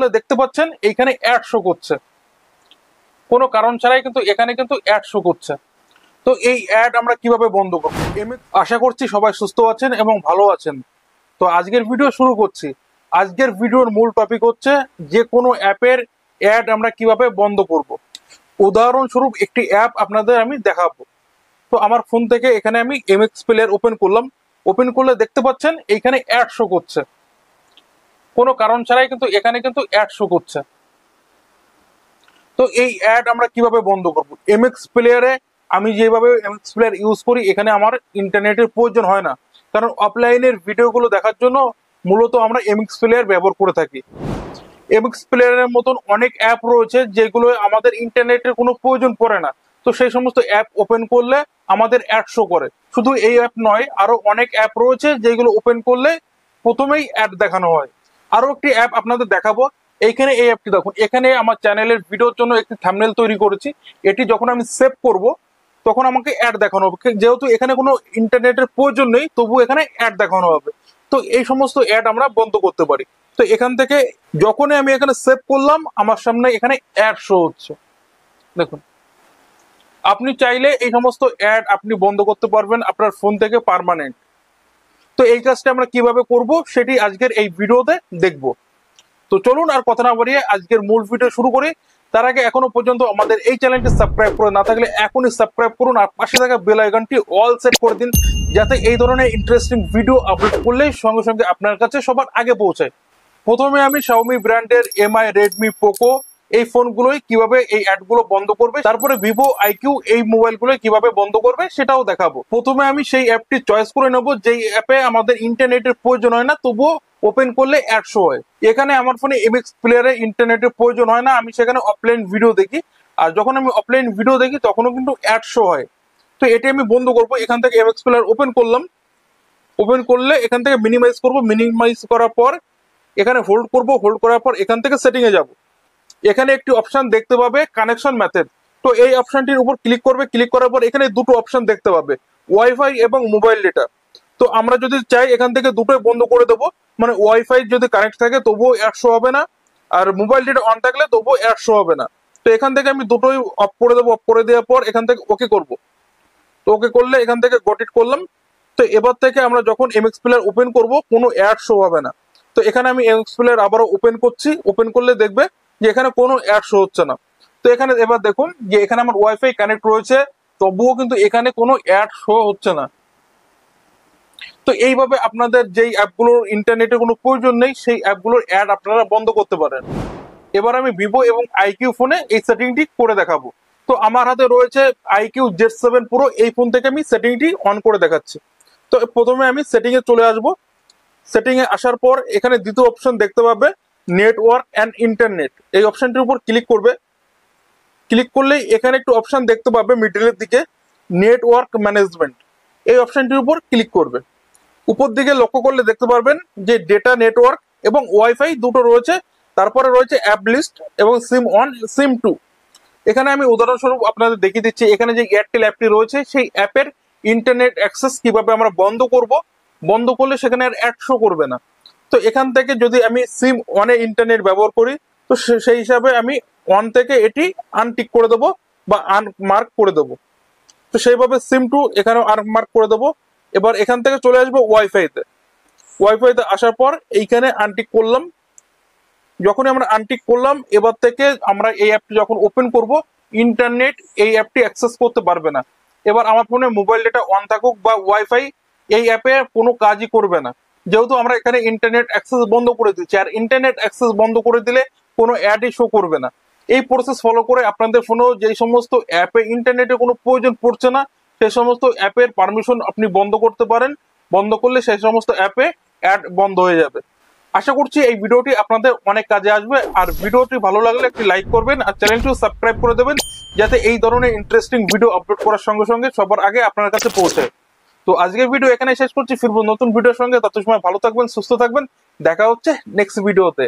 করলে দেখতে পাচ্ছেন এইখানে অ্যাড শো করছে, কোনো কারণ ছাড়াই কিন্তু এখানে কিন্তু অ্যাড শো করছে। তো এই অ্যাড আমরা কিভাবে বন্ধ করবো? আশা করছি সবাই সুস্থ আছেন এবং ভালো আছেন। তো আজকের ভিডিও শুরু করছি। আজকের ভিডিওর মূল টপিক হচ্ছে যে কোনো অ্যাপের অ্যাড আমরা কিভাবে বন্ধ করব। উদাহরণস্বরূপ একটি অ্যাপ আপনাদের আমি দেখাবো। তো আমার ফোন থেকে এখানে আমি এমএক্স প্লেয়ার ওপেন করলাম। ওপেন করলে দেখতে পাচ্ছেন এইখানে অ্যাড শো করছে, কোনো কারণ ছাড়াই কিন্তু এখানে কিন্তু অ্যাড শো করছে। তো এই অ্যাড আমরা কিভাবে বন্ধ করব? এমএক্স প্লেয়ারে আমি যেভাবে এমএক্স প্লেয়ার ইউজ করি এখানে আমার ইন্টারনেটের প্রয়োজন হয় না, কারণ অফলাইনের ভিডিওগুলো দেখার জন্য মূলত আমরা এমএক্স প্লেয়ার ব্যবহার করে থাকি। এমএক্স প্লেয়ারের মতন অনেক অ্যাপ রয়েছে যেগুলো আমাদের ইন্টারনেটের কোনো প্রয়োজন পড়ে না। তো সেই সমস্ত অ্যাপ ওপেন করলে আমাদের অ্যাড শো করে। শুধু এই অ্যাপ নয়, আরো অনেক অ্যাপ রয়েছে যেগুলো ওপেন করলে প্রথমেই অ্যাড দেখানো হয়। আরো একটি অ্যাপ আপনাদের দেখাবো। এইখানে এই অ্যাপটি দেখুন, এখানে আমার চ্যানেলের ভিডিওর জন্য একটি থাম্বনেল তৈরি করেছি। এটি যখন আমি সেভ করব তখন আমাকে অ্যাড দেখানো হবে, যেহেতু এখানে কোনো ইন্টারনেটের প্রয়োজন নেই তবু এখানে অ্যাড দেখানো হবে। তো এই সমস্ত অ্যাড আমরা বন্ধ করতে পারি। তো এখান থেকে যখনই আমি এখানে সেভ করলাম আমার সামনে এখানে অ্যাড শো হচ্ছে। দেখুন, আপনি চাইলে এই সমস্ত অ্যাড আপনি বন্ধ করতে পারবেন আপনার ফোন থেকে পার্মানেন্ট। তো এই কাজটা আমরা কিভাবে করব সেটি আজকের এই ভিডিওতে দেখব। তো চলুন আর কথা না বাড়িয়ে আজকের মূল ভিডিও শুরু করি। তার আগে এখনো পর্যন্ত আমাদের এই চ্যানেলটি সাবস্ক্রাইব করে না থাকলে এখনই সাবস্ক্রাইব করুন আর পাশে থাকা বেল আইকনটি অল সেট করে দিন, যাতে এই ধরনের ইন্টারেস্টিং ভিডিও আপলোড করলেই সঙ্গে সঙ্গে আপনার কাছে সবার আগে পৌঁছায়। প্রথমে আমি Xiaomi ব্র্যান্ডের MI, Redmi, Poco এই ফোনগুলোই কিভাবে এই অ্যাডগুলো বন্ধ করবে, তারপরে Vivo, IQ এই মোবাইলগুলো কিভাবে বন্ধ করবে সেটাও দেখাবো। প্রথমে আমি সেই অ্যাপটি চয়েস করে নেব যেই অ্যাপে আমাদের ইন্টারনেটের প্রয়োজন হয় না তবুও ওপেন করলে অ্যাড শো হয়। এখানে আমার ফোনে এমএক্স প্লেয়ারে ইন্টারনেটের প্রয়োজন হয় না, আমি সেখানে অফলাইন ভিডিও দেখি। আর যখন আমি অফলাইন ভিডিও দেখি তখনও কিন্তু অ্যাড শো হয়। তো এটি আমি বন্ধ করব। এখান থেকে এমএক্স প্লেয়ার ওপেন করলাম। ওপেন করলে এখান থেকে মিনিমাইজ করব। মিনিমাইজ করার পর এখানে হোল্ড করব। হোল্ড করার পর এখান থেকে সেটিং এ যাব। এখানে একটি অপশন দেখতে পাবে কানেকশন মেথড। তো এই অপশনটির উপর ক্লিক করবে। ক্লিক করার পর এখানে দুটো অপশন দেখতে পাবে, ওয়াইফাই এবং মোবাইল ডেটা। তো আমরা যদি চাই এখান থেকে দুটোই বন্ধ করে দেবো, মানে ওয়াইফাই যদি কানেক্ট থাকে তবুও অ্যাড শো হবে না, আর মোবাইল ডেটা অন থাকলে তবুও অ্যাড শো হবে না। তো এখান থেকে আমি দুটোই অফ করে দেবো। অফ করে দেওয়ার পর এখান থেকে ওকে করব। তো ওকে করলে এখান থেকে গট ইট করলাম। তো এবার থেকে আমরা যখন এমএক্স প্লেয়ার ওপেন করব কোনো অ্যাড শো হবে না। তো এখানে আমি এমএক্স প্লেয়ার আবারও ওপেন করছি। ওপেন করলে দেখবে যে এখানে কোনো অ্যাড শো হচ্ছে না। তো এখানে এবার দেখুন যে এখানে আমার ওয়াইফাই কানেক্ট রয়েছে তবুও কিন্তু এখানে কোনো অ্যাড শো হচ্ছে না। তো এইভাবে আপনাদের যেই অ্যাপগুলোর ইন্টারনেটের কোনো প্রয়োজন নেই সেই অ্যাপগুলোর অ্যাড আপনারা বন্ধ করতে পারেন। এবার আমি ভিভো এবং আইকিউ ফোনে এই সেটিংটি করে দেখাবো। তো আমার হাতে রয়েছে আইকিউ Z7 Pro। এই ফোন থেকে আমি সেটিংটি অন করে দেখাচ্ছি। তো প্রথমে আমি সেটিং এ চলে আসব। সেটিং এ আসার পর এখানে দ্বিতীয় অপশন দেখতে পাবে নেটওয়ার্ক অ্যান্ড ইন্টারনেট। এই অপশনটির উপর ক্লিক করবে। ক্লিক করলেই এখানে একটু অপশন দেখতে পাবে মিডলের দিকে নেটওয়ার্ক ম্যানেজমেন্ট। এই অপশনটির উপর ক্লিক করবে। উপর দিকে লক্ষ্য করলে দেখতে পারবেন যে ডেটা, নেটওয়ার্ক এবং ওয়াইফাই দুটো রয়েছে। তারপরে রয়েছে অ্যাপ লিস্ট এবং সিম 1, সিম 2। এখানে আমি উদাহরণস্বরূপ আপনাদের দেখিয়ে দিচ্ছি। এখানে যে এয়ারটেল অ্যাপটি রয়েছে সেই অ্যাপের ইন্টারনেট অ্যাক্সেস কিভাবে আমরা বন্ধ করব। বন্ধ করলে সেখানে আর অ্যাড শো করবে না। তো এখান থেকে যদি আমি সিম 1 এ ইন্টারনেট ব্যবহার করি তো সেই হিসাবে আমি 1 থেকে এটি আনটিক করে দেবো বা আনমার্ক করে দেবো। তো সেইভাবে সিম 2 এখানে আনমার্ক করে দেবো। এবার এখান থেকে চলে আসবো ওয়াইফাইতে। ওয়াইফাইতে আসার পর এইখানে আনটিক করলাম। যখনই আমরা আনটিক করলাম এবার থেকে আমরা এই অ্যাপটি যখন ওপেন করব ইন্টারনেট এই অ্যাপটি অ্যাক্সেস করতে পারবে না। এবার আমার ফোনে মোবাইল ডেটা অন থাকুক বা ওয়াইফাই, এই অ্যাপে কোনো কাজই করবে না, যেহেতু আমরা এখানে ইন্টারনেট অ্যাক্সেস বন্ধ করে দিচ্ছি। আর ইন্টারনেট অ্যাক্সেস বন্ধ করে দিলে কোনো অ্যাডই শো করবে না। এই প্রসেস ফলো করে আপনাদের ফোনেও যে সমস্ত অ্যাপে ইন্টারনেটের কোনো প্রয়োজন পড়ছে না সেই সমস্ত অ্যাপের পারমিশন আপনি বন্ধ করতে পারেন। বন্ধ করলে সেই সমস্ত অ্যাপে অ্যাড বন্ধ হয়ে যাবে। আশা করছি এই ভিডিওটি আপনাদের অনেক কাজে আসবে। আর ভিডিওটি ভালো লাগলে একটি লাইক করবেন আর চ্যানেলটিও সাবস্ক্রাইব করে দেবেন, যাতে এই ধরনের ইন্টারেস্টিং ভিডিও আপলোড করার সঙ্গে সঙ্গে সবার আগে আপনার কাছে পৌঁছায়। তো আজকের ভিডিও এখানে শেষ করছি। ফিরবো নতুন ভিডিওর সঙ্গে। তত সময় ভালো থাকবেন, সুস্থ থাকবেন। দেখা হচ্ছে নেক্সট ভিডিওতে।